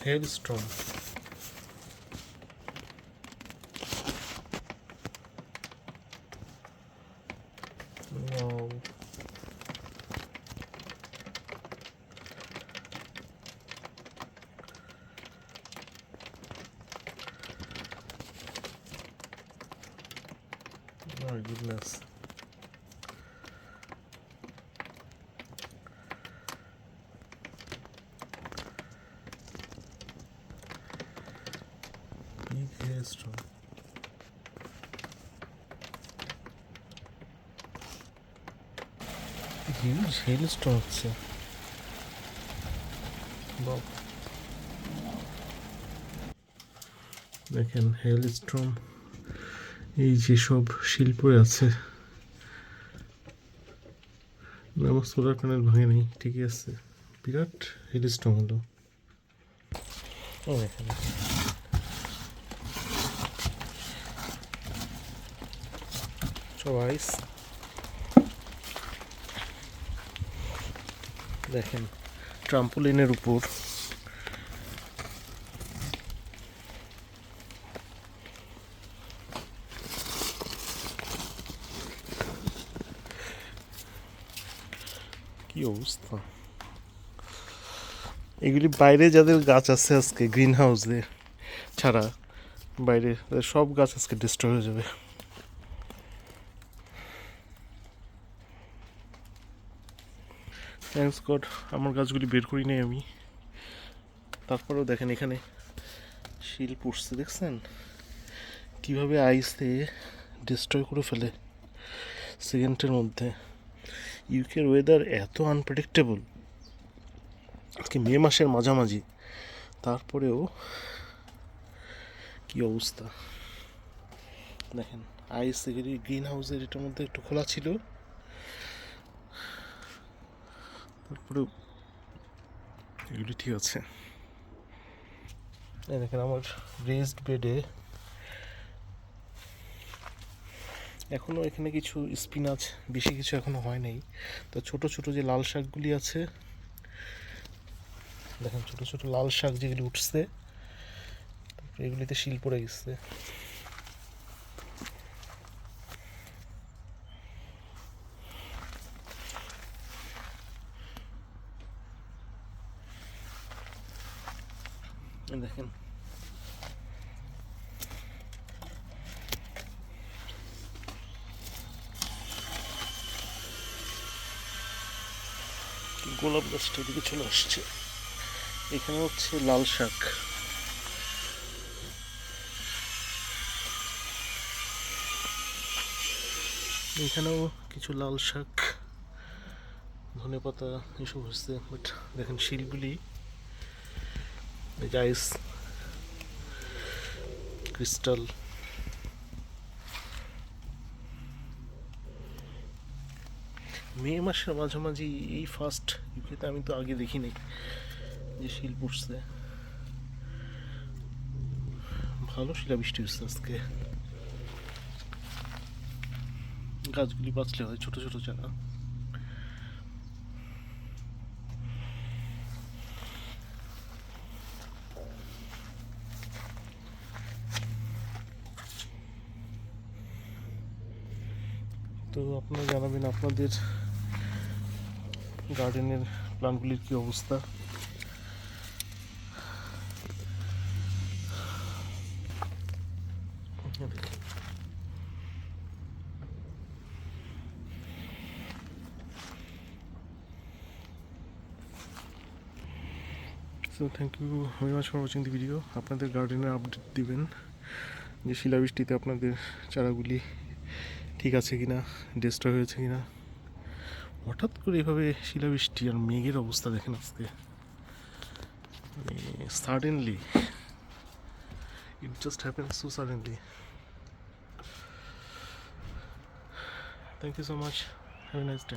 Hailstorm. Wow. My goodness. Big hailstorm. Huge hailstorm হচ্ছে। বাহ, দেখেন হেলস্ট্রম এই যেসব শিল্পে আছে। না, আমার সোলার প্যানেল ভাঙেনি, ঠিকই আছে। বিরাট হেলস্ট্রম হলো। ও এখানে সব আইস। দেখেন ট্রাম্পোলিনের উপর কি অবস্থা। এগুলি বাইরে যাদের গাছ আছে আজকে গ্রিন হাউসে ছাড়া, বাইরে সব গাছ আজকে ডিস্ট্রয় হয়ে যাবে। থ্যাঙ্কস গড আমার গাছগুলি বের করি নাই আমি। তারপরেও দেখেন এখানে শিল পড়ছে, দেখছেন কীভাবে আইসে ডিস্ট্রয় করে ফেলে সেকেন্ডের মধ্যে। ইউকের ওয়েদার এত আনপ্রেডিক্টেবল, আজকে মে মাসের মাঝামাঝি, তারপরেও কি অবস্থা দেখেন। আইস এগুলি গ্রিন হাউসের এটার মধ্যে একটু খোলা ছিল, তারপরেও এগুলি ঠিক আছে। এই দেখেন আমার রেজড বেডে এখনও এখানে কিছু স্পিনাচ, বেশি কিছু এখনও হয় নাই। তো ছোট ছোট যে লাল শাকগুলি আছে, দেখেন ছোট ছোট লাল শাক যেগুলি উঠছে, তারপরে এগুলিতে শিল পড়ে গেছে। দেখেন গোলাপ গাছটা এদিকে চলে আসছে। এখানে হচ্ছে লাল শাক, এখানেও কিছু লাল শাক, ধনে পাতা এসব হচ্ছে। বাট দেখেন শিলগুলি আইস ক্রিস্টাল। মে মাসের মাঝামাঝি এই ফার্স্ট ইউকেতে, আমি তো আগে দেখিনি যে শিল পড়ছে। ভালো শিলাবৃষ্টি হচ্ছে আজকে। গাছগুলি বাঁচলে হয়, ছোট ছোট চারা। তো আপনারা জানাবেন আপনাদের গার্ডেনের প্লান্টগুলির কী অবস্থা। So thank you very much for watching the video. আপনাদের গার্ডেনের আপডেট দিবেন যে শিলাবৃষ্টিতে আপনাদের চারাগুলি ঠিক আছে কিনা, ডিস্ট্রয় হয়েছে কিনা। হঠাৎ করে এভাবে শিলাবৃষ্টি আর মেঘের অবস্থা দেখেন আজকে, মানে suddenly, it just happen so suddenly. Thank you so much, have a nice day.